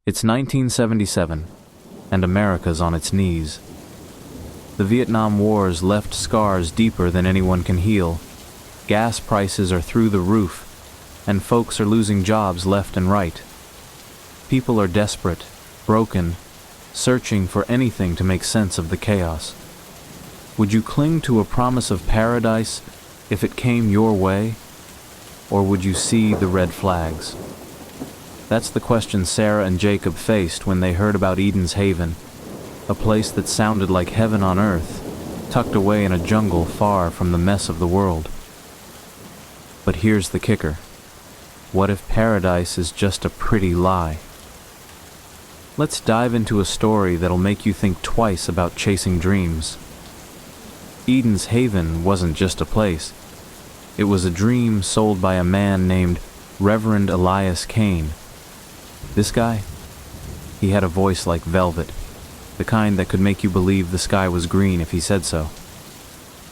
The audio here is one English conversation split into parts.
It's 1977, and America's on its knees. The Vietnam Wars left scars deeper than anyone can heal. Gas prices are through the roof, and folks are losing jobs left and right. People are desperate, broken, searching for anything to make sense of the chaos. Would you cling to a promise of paradise if it came your way? Or would you see the red flags? That's the question Sarah and Jacob faced when they heard about Eden's Haven, a place that sounded like heaven on earth, tucked away in a jungle far from the mess of the world. But here's the kicker. What if paradise is just a pretty lie? Let's dive into a story that'll make you think twice about chasing dreams. Eden's Haven wasn't just a place. It was a dream sold by a man named Reverend Elias Kane. This guy? He had a voice like velvet, the kind that could make you believe the sky was green if he said so.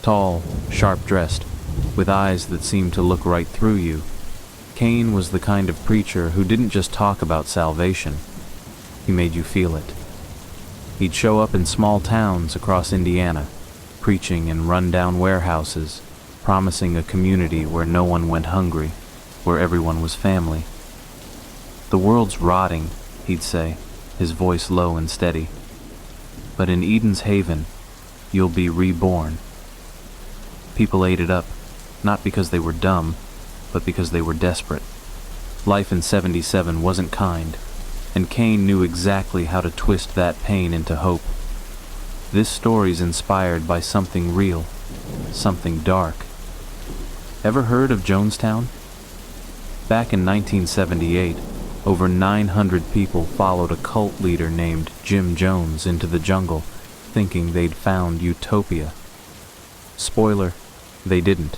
Tall, sharp-dressed, with eyes that seemed to look right through you, Kane was the kind of preacher who didn't just talk about salvation. He made you feel it. He'd show up in small towns across Indiana, preaching in run-down warehouses, promising a community where no one went hungry, where everyone was family. "The world's rotting," he'd say, his voice low and steady. "But in Eden's Haven, you'll be reborn." People ate it up, not because they were dumb, but because they were desperate. Life in 77 wasn't kind, and Kane knew exactly how to twist that pain into hope. This story's inspired by something real, something dark. Ever heard of Jonestown? Back in 1978, over 900 people followed a cult leader named Jim Jones into the jungle, thinking they'd found utopia. Spoiler, they didn't.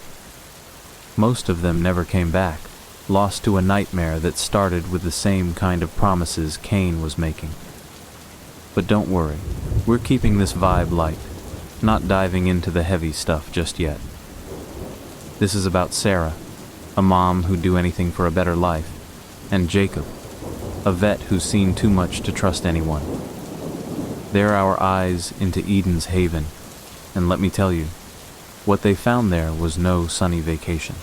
Most of them never came back, lost to a nightmare that started with the same kind of promises Kane was making. But don't worry, we're keeping this vibe light, not diving into the heavy stuff just yet. This is about Sarah, a mom who'd do anything for a better life, and Jacob, a vet who's seen too much to trust anyone. They're our eyes into Eden's Haven, and let me tell you, what they found there was no sunny vacation.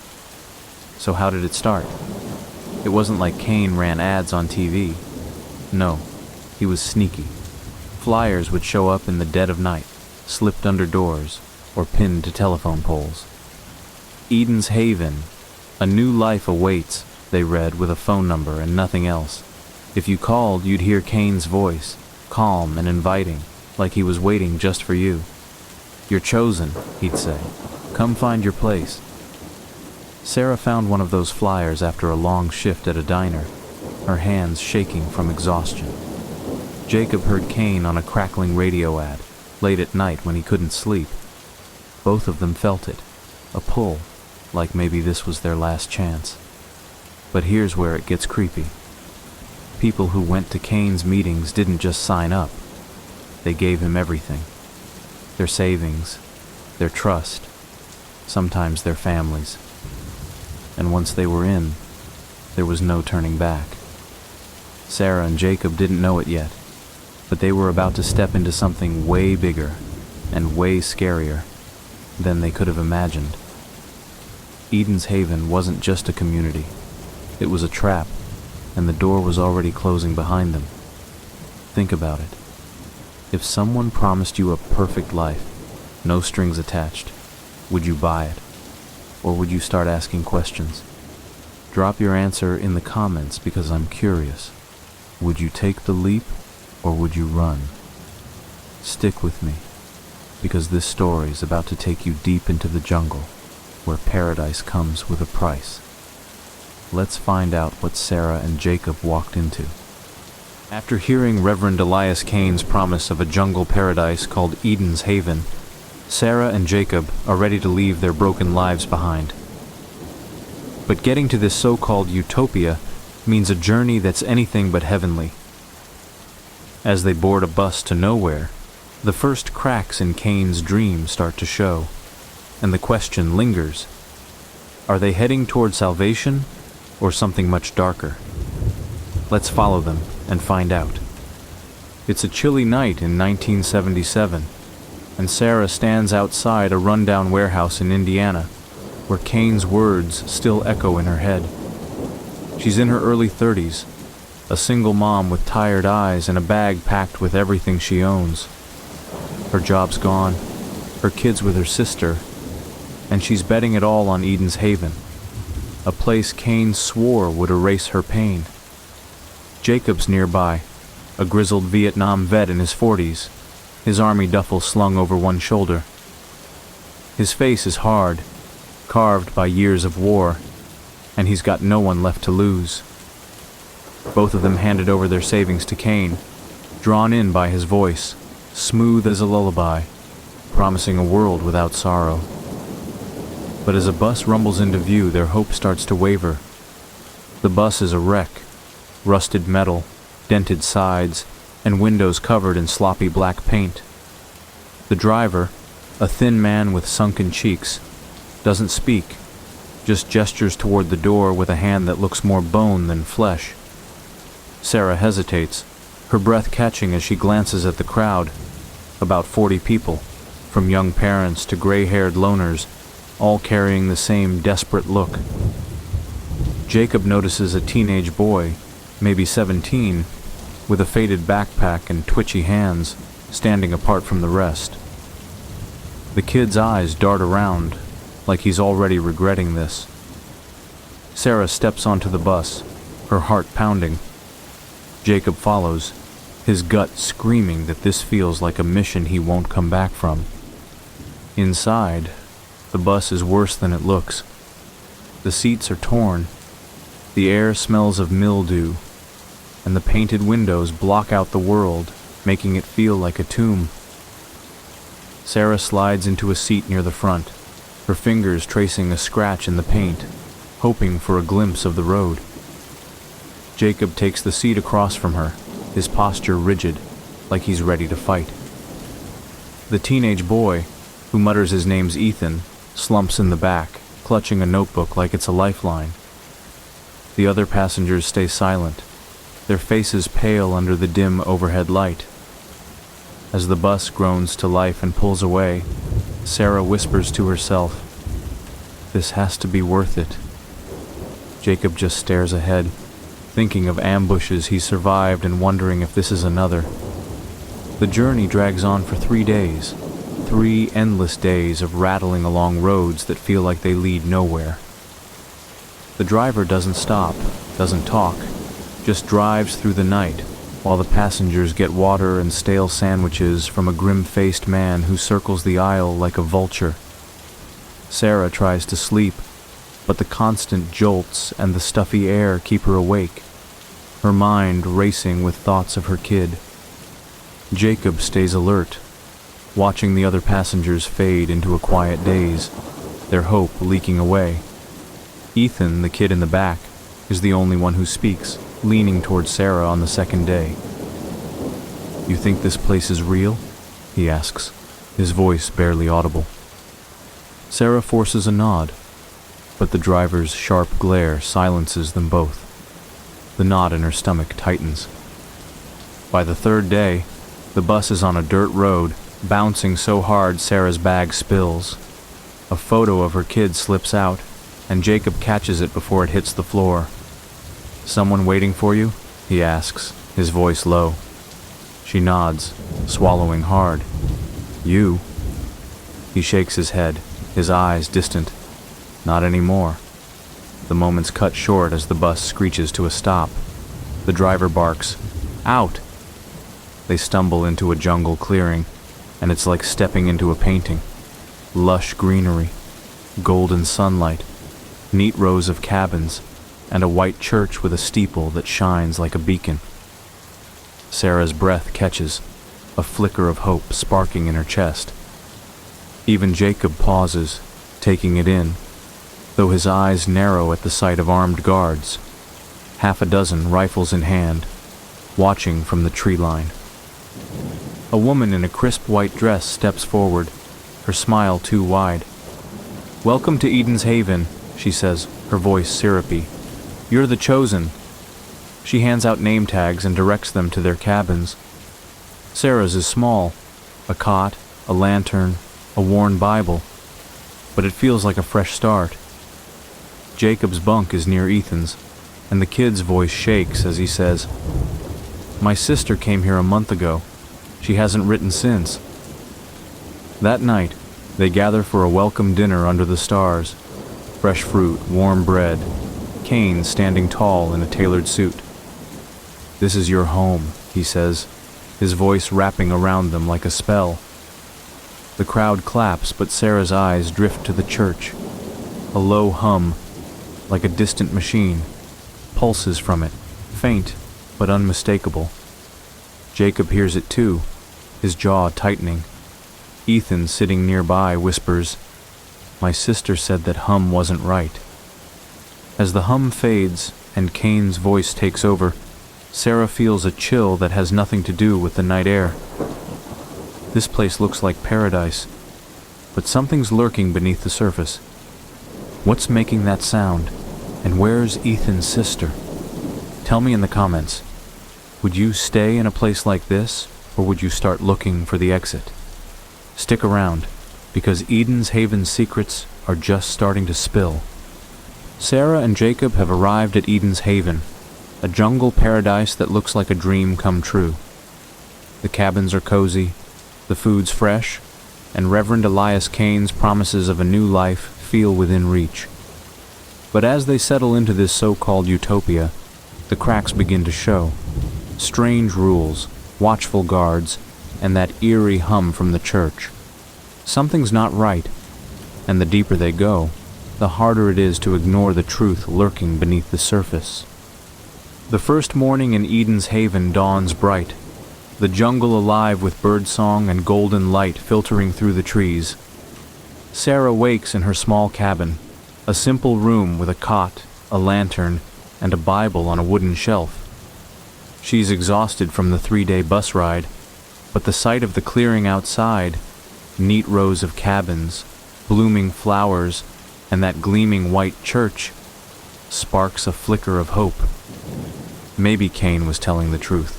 So how did it start? It wasn't like Kane ran ads on TV. No, he was sneaky. Flyers would show up in the dead of night, slipped under doors, or pinned to telephone poles. Eden's Haven, a new life awaits, they read with a phone number and nothing else. If you called, you'd hear Kane's voice, calm and inviting, like he was waiting just for you. "You're chosen," he'd say. "Come find your place." Sarah found one of those flyers after a long shift at a diner, her hands shaking from exhaustion. Jacob heard Kane on a crackling radio ad, late at night when he couldn't sleep. Both of them felt it, a pull, like maybe this was their last chance. But here's where it gets creepy. People who went to Kane's meetings didn't just sign up. They gave him everything. Their savings, their trust, sometimes their families. And once they were in, there was no turning back. Sarah and Jacob didn't know it yet, but they were about to step into something way bigger and way scarier than they could have imagined. Eden's Haven wasn't just a community. It was a trap, and the door was already closing behind them. Think about it. If someone promised you a perfect life, no strings attached, would you buy it? Or would you start asking questions? Drop your answer in the comments because I'm curious. Would you take the leap, or would you run? Stick with me, because this story's about to take you deep into the jungle, where paradise comes with a price. Let's find out what Sarah and Jacob walked into. After hearing Reverend Elias Kane's promise of a jungle paradise called Eden's Haven, Sarah and Jacob are ready to leave their broken lives behind. But getting to this so-called utopia means a journey that's anything but heavenly. As they board a bus to nowhere, the first cracks in Kane's dream start to show, and the question lingers. Are they heading toward salvation, or something much darker? Let's follow them and find out. It's a chilly night in 1977, and Sarah stands outside a rundown warehouse in Indiana, where Kane's words still echo in her head. She's in her early 30s, a single mom with tired eyes and a bag packed with everything she owns. Her job's gone, her kids with her sister, and she's betting it all on Eden's Haven, a place Kane swore would erase her pain. Jacob's nearby, a grizzled Vietnam vet in his 40s, his army duffel slung over one shoulder. His face is hard, carved by years of war, and he's got no one left to lose. Both of them handed over their savings to Kane, drawn in by his voice, smooth as a lullaby, promising a world without sorrow. But as a bus rumbles into view, their hope starts to waver. The bus is a wreck, rusted metal, dented sides, and windows covered in sloppy black paint. The driver, a thin man with sunken cheeks, doesn't speak, just gestures toward the door with a hand that looks more bone than flesh. Sarah hesitates, her breath catching as she glances at the crowd, about 40 people, from young parents to gray-haired loners, all carrying the same desperate look. Jacob notices a teenage boy, maybe 17, with a faded backpack and twitchy hands, standing apart from the rest. The kid's eyes dart around, like he's already regretting this. Sarah steps onto the bus, her heart pounding. Jacob follows, his gut screaming that this feels like a mission he won't come back from. Inside, the bus is worse than it looks. The seats are torn, the air smells of mildew, and the painted windows block out the world, making it feel like a tomb. Sarah slides into a seat near the front, her fingers tracing a scratch in the paint, hoping for a glimpse of the road. Jacob takes the seat across from her, his posture rigid, like he's ready to fight. The teenage boy, who mutters his name's Ethan, slumps in the back, clutching a notebook like it's a lifeline. The other passengers stay silent, their faces pale under the dim overhead light. As the bus groans to life and pulls away, Sarah whispers to herself, "This has to be worth it." Jacob just stares ahead, thinking of ambushes he survived and wondering if this is another. The journey drags on for 3 days, 3 endless days of rattling along roads that feel like they lead nowhere. The driver doesn't stop, doesn't talk, just drives through the night, while the passengers get water and stale sandwiches from a grim-faced man who circles the aisle like a vulture. Sarah tries to sleep, but the constant jolts and the stuffy air keep her awake, her mind racing with thoughts of her kid. Jacob stays alert, watching the other passengers fade into a quiet daze, their hope leaking away. Ethan, the kid in the back, is the only one who speaks, leaning toward Sarah on the second day. "You think this place is real?" he asks, his voice barely audible. Sarah forces a nod, but the driver's sharp glare silences them both. The knot in her stomach tightens. By the 3rd day, the bus is on a dirt road, bouncing so hard Sarah's bag spills. A photo of her kid slips out, and Jacob catches it before it hits the floor. "Someone waiting for you?" he asks, his voice low. She nods, swallowing hard. "You?" He shakes his head, his eyes distant. Not anymore. The moment's cut short as the bus screeches to a stop. The driver barks, "Out!" They stumble into a jungle clearing, and it's like stepping into a painting. Lush greenery, golden sunlight, neat rows of cabins, and a white church with a steeple that shines like a beacon. Sarah's breath catches, a flicker of hope sparking in her chest. Even Jacob pauses, taking it in, though his eyes narrow at the sight of armed guards, 6 rifles in hand, watching from the tree line. A woman in a crisp white dress steps forward, her smile too wide. "Welcome to Eden's Haven," she says, her voice syrupy. "You're the chosen." She hands out name tags and directs them to their cabins. Sarah's is small, a cot, a lantern, a worn Bible, but it feels like a fresh start. Jacob's bunk is near Ethan's, and the kid's voice shakes as he says, "My sister came here a month ago. She hasn't written since." That night, they gather for a welcome dinner under the stars. Fresh fruit, warm bread, Kane standing tall in a tailored suit. "This is your home," he says, his voice wrapping around them like a spell. The crowd claps, but Sarah's eyes drift to the church. A low hum, like a distant machine, pulses from it, faint but unmistakable. Jacob hears it too, his jaw tightening. Ethan, sitting nearby, whispers, "My sister said that hum wasn't right." As the hum fades and Kane's voice takes over, Sarah feels a chill that has nothing to do with the night air. This place looks like paradise, but something's lurking beneath the surface. What's making that sound? And where's Ethan's sister? Tell me in the comments. Would you stay in a place like this, or would you start looking for the exit? Stick around, because Eden's Haven secrets are just starting to spill. Sarah and Jacob have arrived at Eden's Haven, a jungle paradise that looks like a dream come true. The cabins are cozy, the food's fresh, and Reverend Elias Kane's promises of a new life feel within reach. But as they settle into this so-called utopia, the cracks begin to show. Strange rules, watchful guards, and that eerie hum from the church. Something's not right, and the deeper they go, the harder it is to ignore the truth lurking beneath the surface. The first morning in Eden's Haven dawns bright, the jungle alive with birdsong and golden light filtering through the trees. Sarah wakes in her small cabin, a simple room with a cot, a lantern, and a Bible on a wooden shelf. She's exhausted from the 3-day bus ride, but the sight of the clearing outside, neat rows of cabins, blooming flowers, and that gleaming white church, sparks a flicker of hope. Maybe Kane was telling the truth.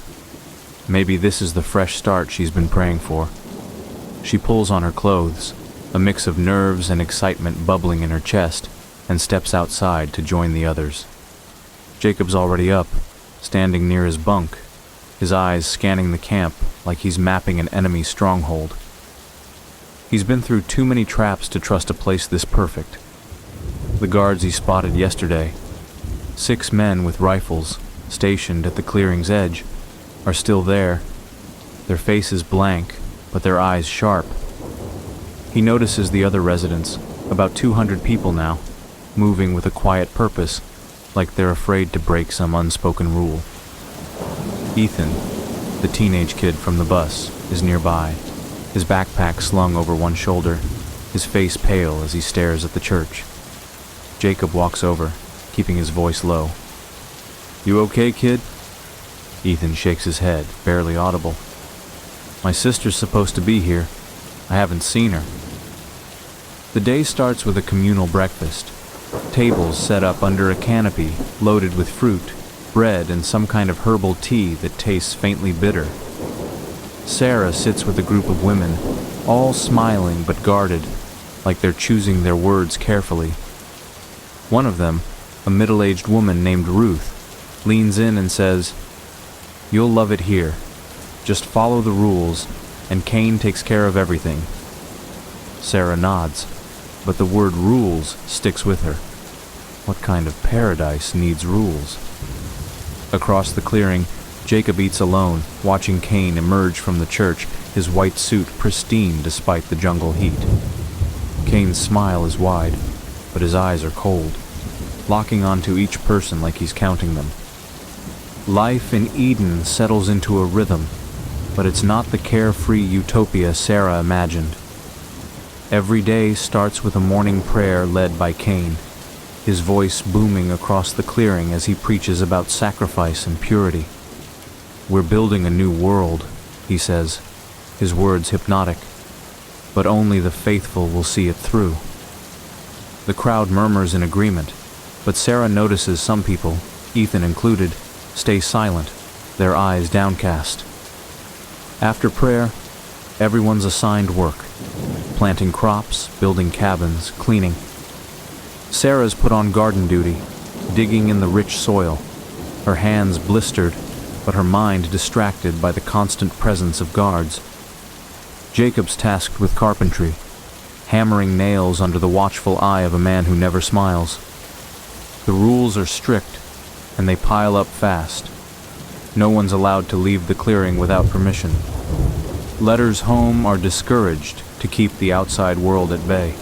Maybe this is the fresh start she's been praying for. She pulls on her clothes, a mix of nerves and excitement bubbling in her chest, and steps outside to join the others. Jacob's already up, standing near his bunk, his eyes scanning the camp like he's mapping an enemy stronghold. He's been through too many traps to trust a place this perfect. The guards he spotted yesterday, 6 men with rifles, stationed at the clearing's edge, are still there, their faces blank, but their eyes sharp. He notices the other residents, about 200 people now, moving with a quiet purpose, like they're afraid to break some unspoken rule. Ethan, the teenage kid from the bus, is nearby, his backpack slung over one shoulder, his face pale as he stares at the church. Jacob walks over, keeping his voice low. "You okay, kid?" Ethan shakes his head, barely audible. "My sister's supposed to be here. I haven't seen her." The day starts with a communal breakfast. Tables set up under a canopy, loaded with fruit, bread, and some kind of herbal tea that tastes faintly bitter. Sarah sits with a group of women, all smiling but guarded, like they're choosing their words carefully. One of them, a middle-aged woman named Ruth, leans in and says, "You'll love it here. Just follow the rules, and Kane takes care of everything." Sarah nods, but the word rules sticks with her. What kind of paradise needs rules? Across the clearing, Jacob eats alone, watching Kane emerge from the church, his white suit pristine despite the jungle heat. Kane's smile is wide, but his eyes are cold, locking onto each person like he's counting them. Life in Eden settles into a rhythm, but it's not the carefree utopia Sarah imagined. Every day starts with a morning prayer led by Kane, his voice booming across the clearing as he preaches about sacrifice and purity. "We're building a new world," he says, his words hypnotic, "but only the faithful will see it through." The crowd murmurs in agreement, but Sarah notices some people, Ethan included, stay silent, their eyes downcast. After prayer, everyone's assigned work: planting crops, building cabins, cleaning. Sarah's put on garden duty, digging in the rich soil, her hands blistered, but her mind distracted by the constant presence of guards. Jacob's tasked with carpentry, hammering nails under the watchful eye of a man who never smiles. The rules are strict, and they pile up fast. No one's allowed to leave the clearing without permission. Letters home are discouraged to keep the outside world at bay.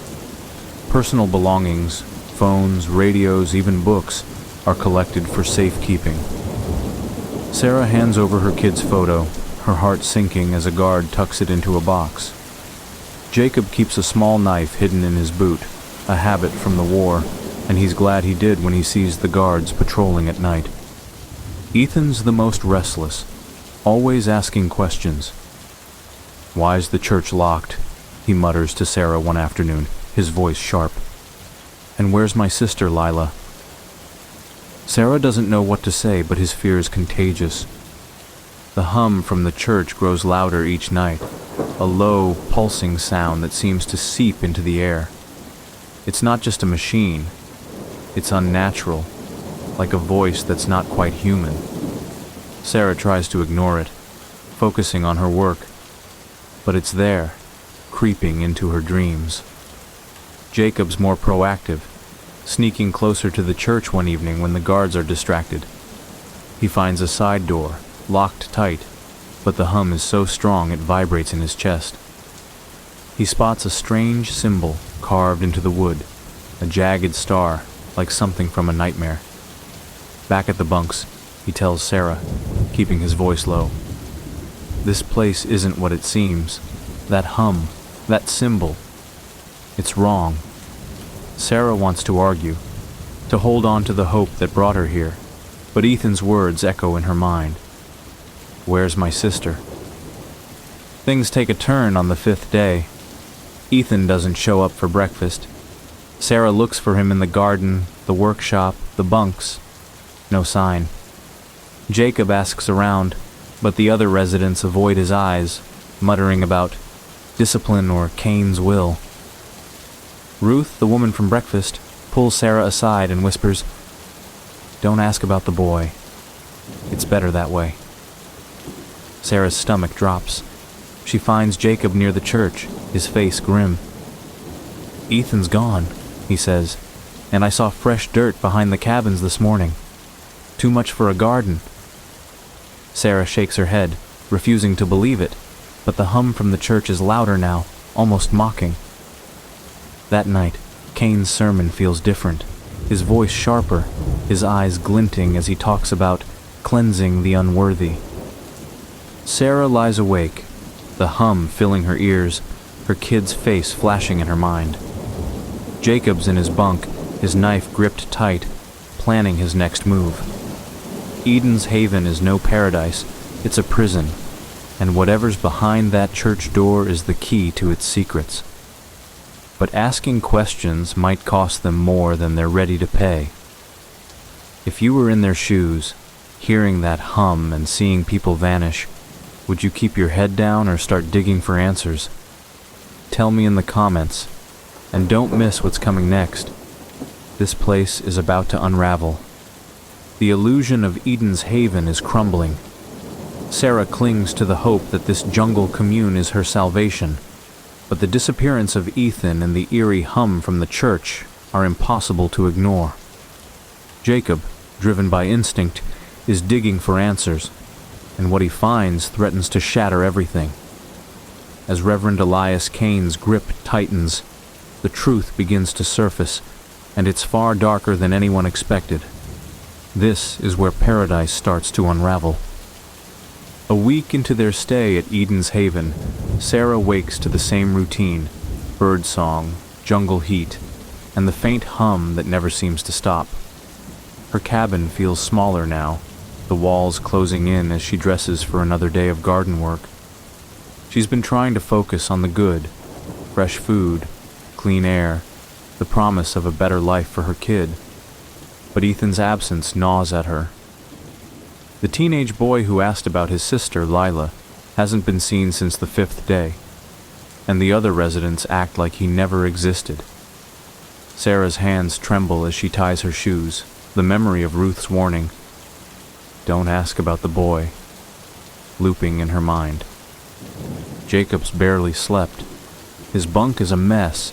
Personal belongings, phones, radios, even books, are collected for safekeeping. Sarah hands over her kid's photo, her heart sinking as a guard tucks it into a box. Jacob keeps a small knife hidden in his boot, a habit from the war, and he's glad he did when he sees the guards patrolling at night. Ethan's the most restless, always asking questions. "Why's the church locked?" he mutters to Sarah one afternoon, his voice sharp. "And where's my sister, Lila?" Sarah doesn't know what to say, but his fear is contagious. The hum from the church grows louder each night, a low, pulsing sound that seems to seep into the air. It's not just a machine. It's unnatural, like a voice that's not quite human. Sarah tries to ignore it, focusing on her work, but it's there, creeping into her dreams. Jacob's more proactive, sneaking closer to the church one evening when the guards are distracted. He finds a side door, locked tight, but the hum is so strong it vibrates in his chest. He spots a strange symbol carved into the wood, a jagged star, like something from a nightmare. Back at the bunks, he tells Sarah, keeping his voice low. "This place isn't what it seems. That hum, that symbol, it's wrong." Sarah wants to argue, to hold on to the hope that brought her here, but Ethan's words echo in her mind. "Where's my sister?" Things take a turn on the 5th day. Ethan doesn't show up for breakfast. Sarah looks for him in the garden, the workshop, the bunks. No sign. Jacob asks around, but the other residents avoid his eyes, muttering about discipline or Cain's will. Ruth, the woman from breakfast, pulls Sarah aside and whispers, "Don't ask about the boy. It's better that way." Sarah's stomach drops. She finds Jacob near the church, his face grim. "Ethan's gone," he says, "and I saw fresh dirt behind the cabins this morning. Too much for a garden." Sarah shakes her head, refusing to believe it, but the hum from the church is louder now, almost mocking. That night, Cain's sermon feels different, his voice sharper, his eyes glinting as he talks about cleansing the unworthy. Sarah lies awake, the hum filling her ears, her kid's face flashing in her mind. Jacob's in his bunk, his knife gripped tight, planning his next move. Eden's Haven is no paradise, it's a prison, and whatever's behind that church door is the key to its secrets. But asking questions might cost them more than they're ready to pay. If you were in their shoes, hearing that hum and seeing people vanish, would you keep your head down or start digging for answers? Tell me in the comments, and don't miss what's coming next. This place is about to unravel. The illusion of Eden's Haven is crumbling. Sarah clings to the hope that this jungle commune is her salvation, but the disappearance of Ethan and the eerie hum from the church are impossible to ignore. Jacob, driven by instinct, is digging for answers, and what he finds threatens to shatter everything. As Reverend Elias Cain's grip tightens, the truth begins to surface, and it's far darker than anyone expected. This is where paradise starts to unravel. A week into their stay at Eden's Haven, Sarah wakes to the same routine: birdsong, jungle heat, and the faint hum that never seems to stop. Her cabin feels smaller now, the walls closing in as she dresses for another day of garden work. She's been trying to focus on the good: fresh food, clean air, the promise of a better life for her kid. But Ethan's absence gnaws at her. The teenage boy who asked about his sister, Lila, hasn't been seen since the 5th day, and the other residents act like he never existed. Sarah's hands tremble as she ties her shoes, the memory of Ruth's warning, "Don't ask about the boy," looping in her mind. Jacob's barely slept. His bunk is a mess,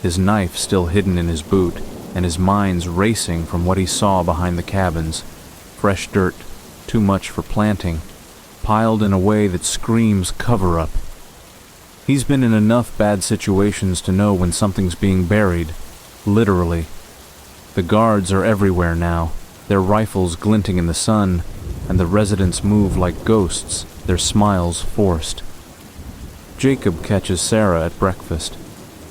his knife still hidden in his boot, and his mind's racing from what he saw behind the cabins. Fresh dirt, too much for planting, piled in a way that screams cover-up. He's been in enough bad situations to know when something's being buried, literally. The guards are everywhere now, their rifles glinting in the sun, and the residents move like ghosts, their smiles forced. Jacob catches Sarah at breakfast,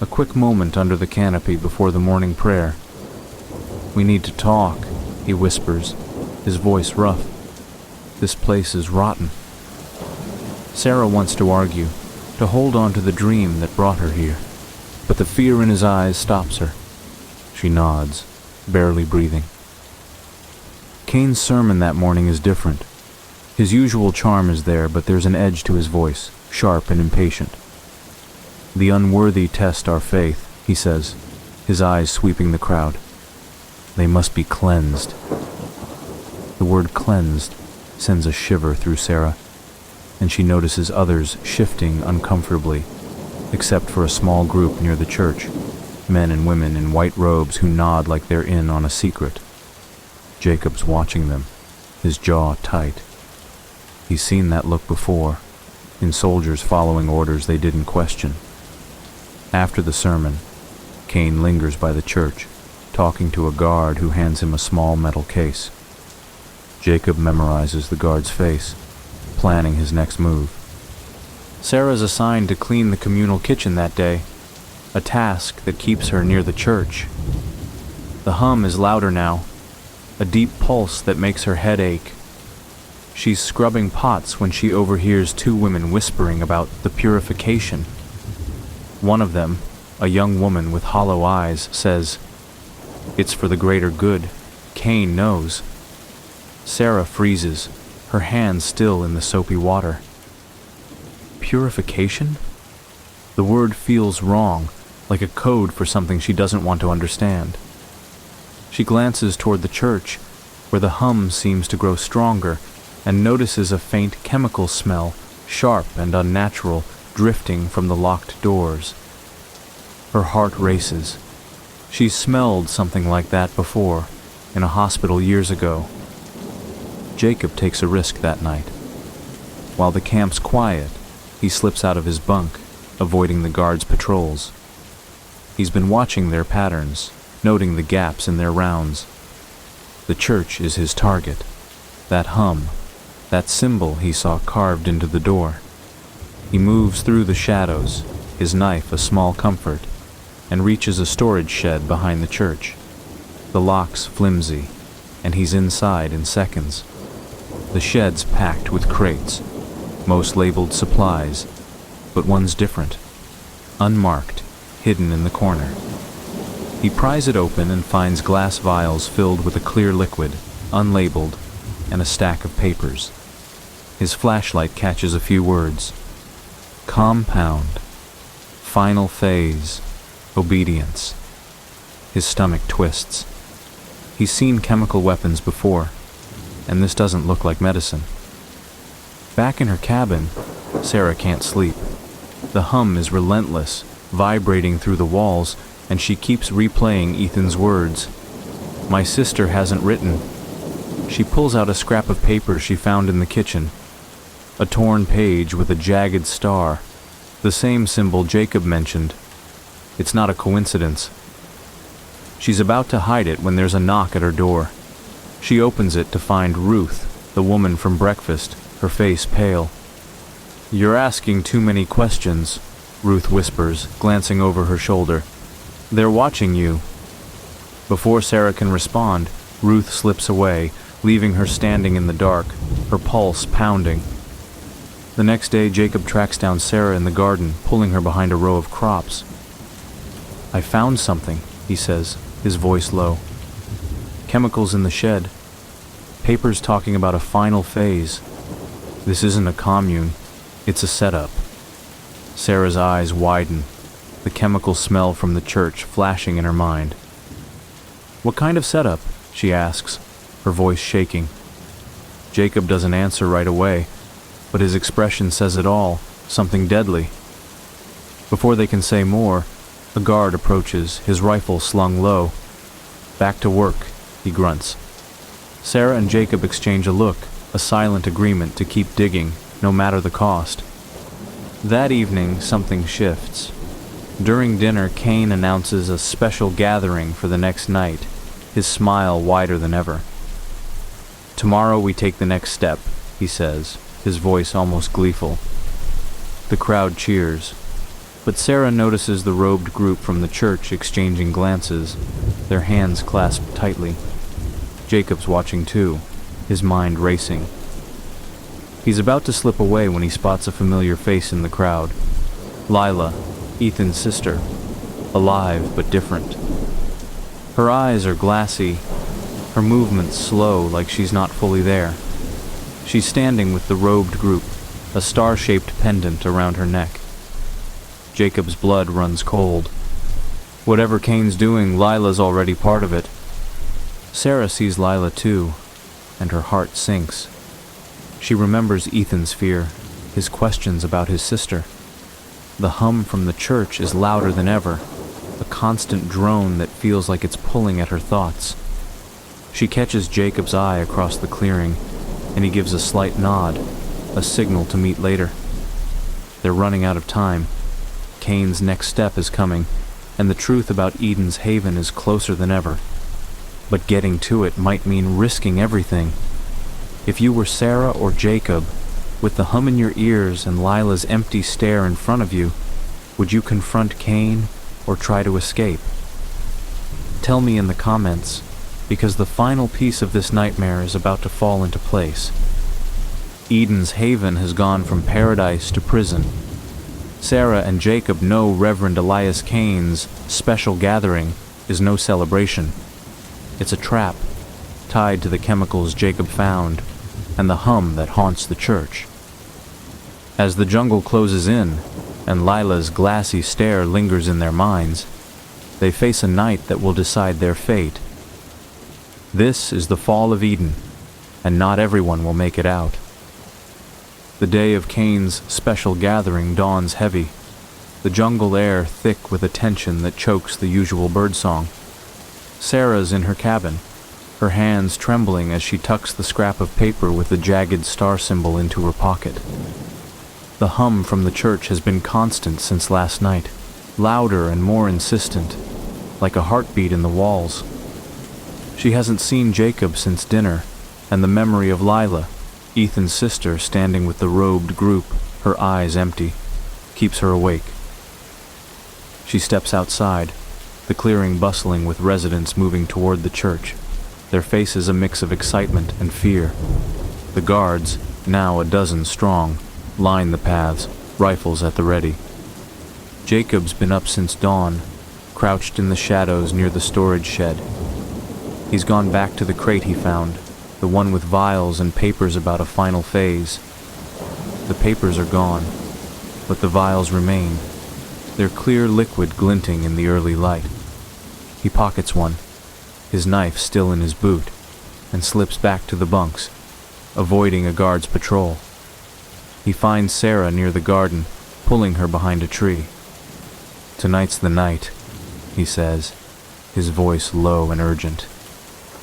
a quick moment under the canopy before the morning prayer. "We need to talk," he whispers, his voice rough. "This place is rotten." Sarah wants to argue, to hold on to the dream that brought her here, but the fear in his eyes stops her. She nods, barely breathing. Cain's sermon that morning is different. His usual charm is there, but there's an edge to his voice, sharp and impatient. "The unworthy test our faith," he says, his eyes sweeping the crowd. "They must be cleansed." The word cleansed sends a shiver through Sarah, and she notices others shifting uncomfortably, except for a small group near the church, men and women in white robes who nod like they're in on a secret. Jacob's watching them, his jaw tight. He's seen that look before, in soldiers following orders they didn't question. After the sermon, Cain lingers by the church, talking to a guard who hands him a small metal case. Jacob memorizes the guard's face, planning his next move. Sarah's assigned to clean the communal kitchen that day, a task that keeps her near the church. The hum is louder now, a deep pulse that makes her head ache. She's scrubbing pots when she overhears two women whispering about the purification. One of them, a young woman with hollow eyes, says, "It's for the greater good. Cain knows." Sarah freezes, her hands still in the soapy water. Purification? The word feels wrong, like a code for something she doesn't want to understand. She glances toward the church, where the hum seems to grow stronger, and notices a faint chemical smell, sharp and unnatural, drifting from the locked doors. Her heart races. She's smelled something like that before, in a hospital years ago. Jacob takes a risk that night. While the camp's quiet, he slips out of his bunk, avoiding the guards' patrols. He's been watching their patterns, noting the gaps in their rounds. The church is his target. That hum, that symbol he saw carved into the door. He moves through the shadows, his knife a small comfort, and reaches a storage shed behind the church. The lock's flimsy, and he's inside in seconds. The shed's packed with crates, most labeled supplies, but one's different. Unmarked, hidden in the corner. He pries it open and finds glass vials filled with a clear liquid, unlabeled, and a stack of papers. His flashlight catches a few words. Compound. Final phase. Obedience. His stomach twists. He's seen chemical weapons before, and this doesn't look like medicine. Back in her cabin, Sarah can't sleep. The hum is relentless, vibrating through the walls, and she keeps replaying Ethan's words. "My sister hasn't written." She pulls out a scrap of paper she found in the kitchen. A torn page with a jagged star, the same symbol Jacob mentioned. It's not a coincidence. She's about to hide it when there's a knock at her door. She opens it to find Ruth, the woman from breakfast, her face pale. "You're asking too many questions," Ruth whispers, glancing over her shoulder. "They're watching you." Before Sarah can respond, Ruth slips away, leaving her standing in the dark, her pulse pounding. The next day, Jacob tracks down Sarah in the garden, pulling her behind a row of crops. "I found something," he says, his voice low. "Chemicals in the shed. Papers talking about a final phase. This isn't a commune, it's a setup. Sarah's eyes widen, the chemical smell from the church flashing in her mind. What kind of setup? She asks, her voice shaking. Jacob doesn't answer right away, but his expression says it all, something deadly. Before they can say more, a guard approaches, his rifle slung low. Back to work, he grunts. Sarah and Jacob exchange a look, a silent agreement to keep digging, no matter the cost. That evening, something shifts. During dinner, Kane announces a special gathering for the next night, his smile wider than ever. Tomorrow we take the next step, he says, his voice almost gleeful. The crowd cheers, but Sarah notices the robed group from the church exchanging glances, their hands clasped tightly. Jacob's watching too, his mind racing. He's about to slip away when he spots a familiar face in the crowd. Lila, Ethan's sister, alive but different. Her eyes are glassy, her movements slow like she's not fully there. She's standing with the robed group, a star-shaped pendant around her neck. Jacob's blood runs cold. Whatever Kane's doing, Lila's already part of it. Sarah sees Lila too, and her heart sinks. She remembers Ethan's fear, his questions about his sister. The hum from the church is louder than ever, a constant drone that feels like it's pulling at her thoughts. She catches Jacob's eye across the clearing, and he gives a slight nod, a signal to meet later. They're running out of time. Kane's next step is coming, and the truth about Eden's Haven is closer than ever. But getting to it might mean risking everything. If you were Sarah or Jacob, with the hum in your ears and Lila's empty stare in front of you, would you confront Kane or try to escape? Tell me in the comments, because the final piece of this nightmare is about to fall into place. Eden's Haven has gone from paradise to prison. Sarah and Jacob know Reverend Elias Kane's special gathering is no celebration. It's a trap, tied to the chemicals Jacob found and the hum that haunts the church. As the jungle closes in, and Lila's glassy stare lingers in their minds, they face a night that will decide their fate. This is the fall of Eden, and not everyone will make it out. The day of Kane's special gathering dawns heavy, the jungle air thick with a tension that chokes the usual birdsong. Sarah's in her cabin, her hands trembling as she tucks the scrap of paper with the jagged star symbol into her pocket. The hum from the church has been constant since last night, louder and more insistent, like a heartbeat in the walls. She hasn't seen Jacob since dinner, and the memory of Lila, Ethan's sister, standing with the robed group, her eyes empty, keeps her awake. She steps outside, the clearing bustling with residents moving toward the church, their faces a mix of excitement and fear. The guards, now a dozen strong, line the paths, rifles at the ready. Jacob's been up since dawn, crouched in the shadows near the storage shed. He's gone back to the crate he found, the one with vials and papers about a final phase. The papers are gone, but the vials remain, their clear liquid glinting in the early light. He pockets one, his knife still in his boot, and slips back to the bunks, avoiding a guard's patrol. He finds Sarah near the garden, pulling her behind a tree. "Tonight's the night," he says, his voice low and urgent.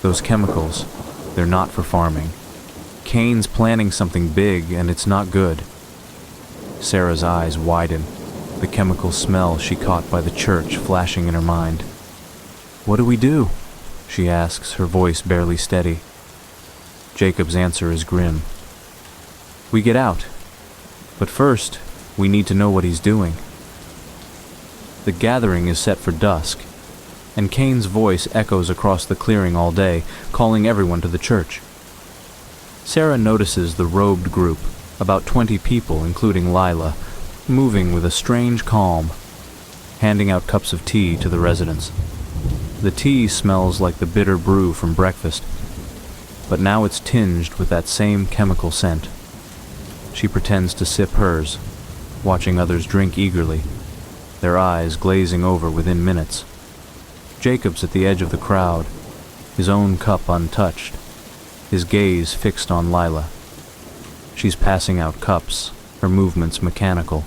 "Those chemicals, they're not for farming. Kane's planning something big, and it's not good." Sarah's eyes widen, the chemical smell she caught by the church flashing in her mind. "What do we do?" she asks, her voice barely steady. Jacob's answer is grim. "We get out. But first, we need to know what he's doing." The gathering is set for dusk, and Kane's voice echoes across the clearing all day, calling everyone to the church. Sarah notices the robed group, about 20 people including Lila, moving with a strange calm, handing out cups of tea to the residents. The tea smells like the bitter brew from breakfast. but now it's tinged with that same chemical scent. She pretends to sip hers, watching others drink eagerly, their eyes glazing over within minutes. Jacob's at the edge of the crowd, his own cup untouched, his gaze fixed on Lila. She's passing out cups, her movements mechanical,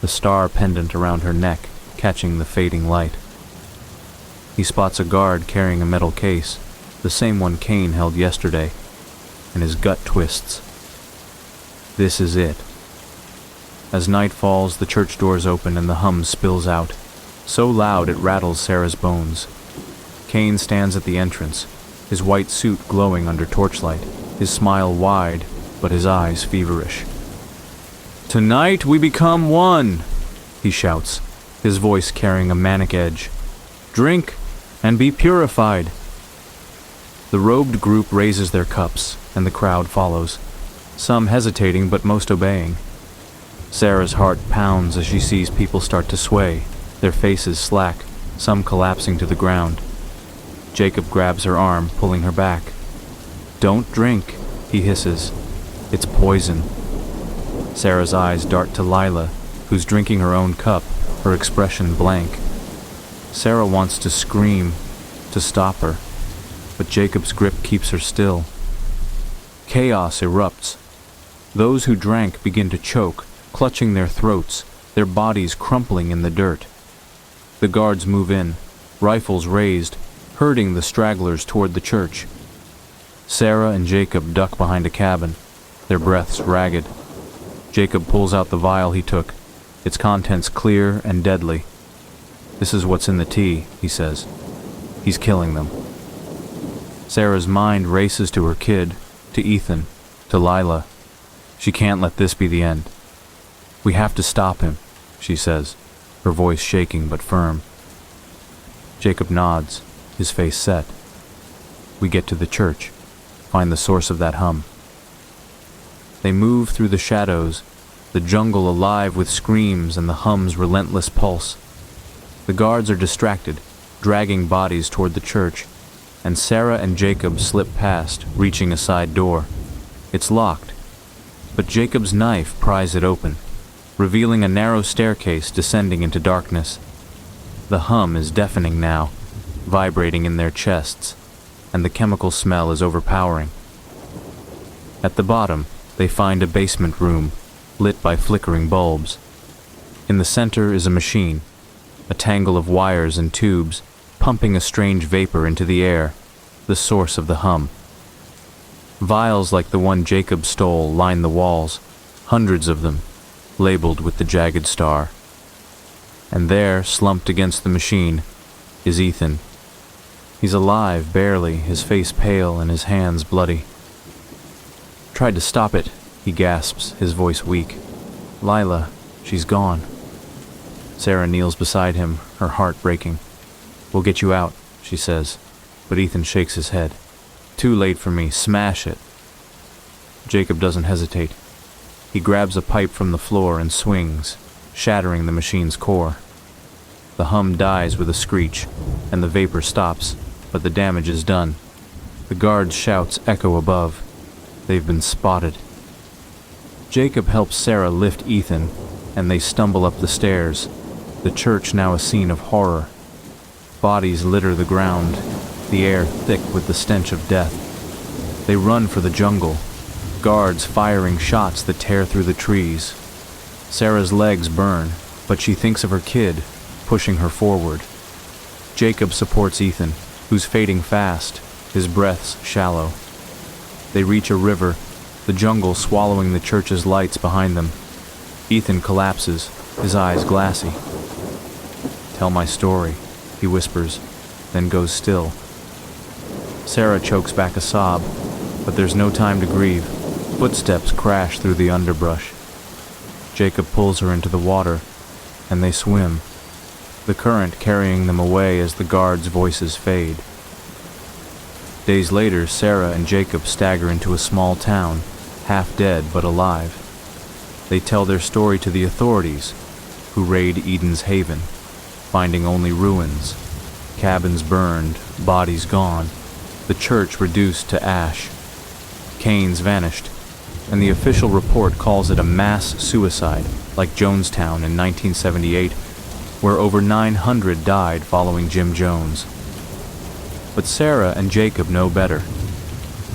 the star pendant around her neck catching the fading light. He spots a guard carrying a metal case, the same one Kane held yesterday, and his gut twists. This is it. As night falls, the church doors open and the hum spills out, so loud it rattles Sarah's bones. Kane stands at the entrance, his white suit glowing under torchlight, his smile wide, but his eyes feverish. "Tonight we become one," he shouts, his voice carrying a manic edge. "Drink and be purified." The robed group raises their cups, and the crowd follows, some hesitating but most obeying. Sarah's heart pounds as she sees people start to sway, their faces slack, some collapsing to the ground. Jacob grabs her arm, pulling her back. "Don't drink," he hisses. "It's poison." Sarah's eyes dart to Lila, who's drinking her own cup, her expression blank. Sarah wants to scream, to stop her, but Jacob's grip keeps her still. Chaos erupts. Those who drank begin to choke, clutching their throats, their bodies crumpling in the dirt. The guards move in, rifles raised, herding the stragglers toward the church. Sarah and Jacob duck behind a cabin, their breaths ragged. Jacob pulls out the vial he took, its contents clear and deadly. "This is what's in the tea," he says. "He's killing them." Sarah's mind races to her kid, to Ethan, to Lila. She can't let this be the end. "We have to stop him," she says, her voice shaking but firm. Jacob nods, his face set. We get to the church, find the source of that hum. They move through the shadows, the jungle alive with screams and the hum's relentless pulse. The guards are distracted, dragging bodies toward the church, and Sarah and Jacob slip past, reaching a side door. It's locked, but Jacob's knife pries it open, revealing a narrow staircase descending into darkness. The hum is deafening now, vibrating in their chests, and the chemical smell is overpowering. At the bottom, they find a basement room, lit by flickering bulbs. In the center is a machine, a tangle of wires and tubes, pumping a strange vapor into the air, the source of the hum. Vials like the one Jacob stole line the walls, hundreds of them, labeled with the jagged star. And there, slumped against the machine, is Ethan. He's alive, barely, his face pale and his hands bloody. "Tried to stop it," he gasps, his voice weak. "Lila, she's gone." Sarah kneels beside him, her heart breaking. "We'll get you out," she says, but Ethan shakes his head. "Too late for me, smash it." Jacob doesn't hesitate. He grabs a pipe from the floor and swings, shattering the machine's core. The hum dies with a screech, and the vapor stops, but the damage is done. The guard's shouts echo above. They've been spotted. Jacob helps Sarah lift Ethan, and they stumble up the stairs, the church now a scene of horror. Bodies litter the ground, the air thick with the stench of death. They run for the jungle, guards firing shots that tear through the trees. Sarah's legs burn, but she thinks of her kid, pushing her forward. Jacob supports Ethan, who's fading fast, his breaths shallow. They reach a river, the jungle swallowing the church's lights behind them. Ethan collapses, his eyes glassy. "Tell my story," he whispers, then goes still. Sarah chokes back a sob, but there's no time to grieve. Footsteps crash through the underbrush. Jacob pulls her into the water, and they swim, the current carrying them away as the guards' voices fade. Days later, Sarah and Jacob stagger into a small town, half dead but alive. They tell their story to the authorities, who raid Eden's Haven, finding only ruins, cabins burned, bodies gone, the church reduced to ash. Cain's vanished, and the official report calls it a mass suicide, like Jonestown in 1978, where over 900 died following Jim Jones. But Sarah and Jacob know better.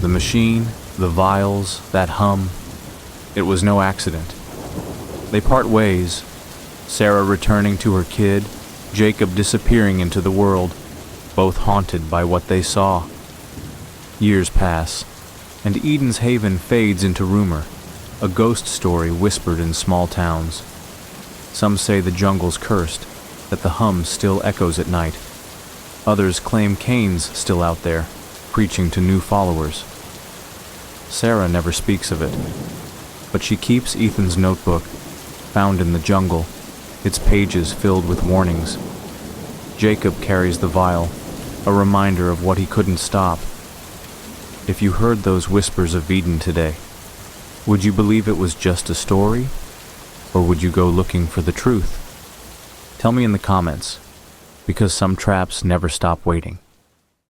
The machine, the vials, that hum, it was no accident. They part ways, Sarah returning to her kid, Jacob disappearing into the world, both haunted by what they saw. Years pass, and Eden's Haven fades into rumor, a ghost story whispered in small towns. Some say the jungle's cursed, that the hum still echoes at night. Others claim Cain's still out there, preaching to new followers. Sarah never speaks of it, but she keeps Ethan's notebook, found in the jungle, its pages filled with warnings. Jacob carries the vial, a reminder of what he couldn't stop. If you heard those whispers of Eden today, would you believe it was just a story, or would you go looking for the truth? Tell me in the comments, because some traps never stop waiting.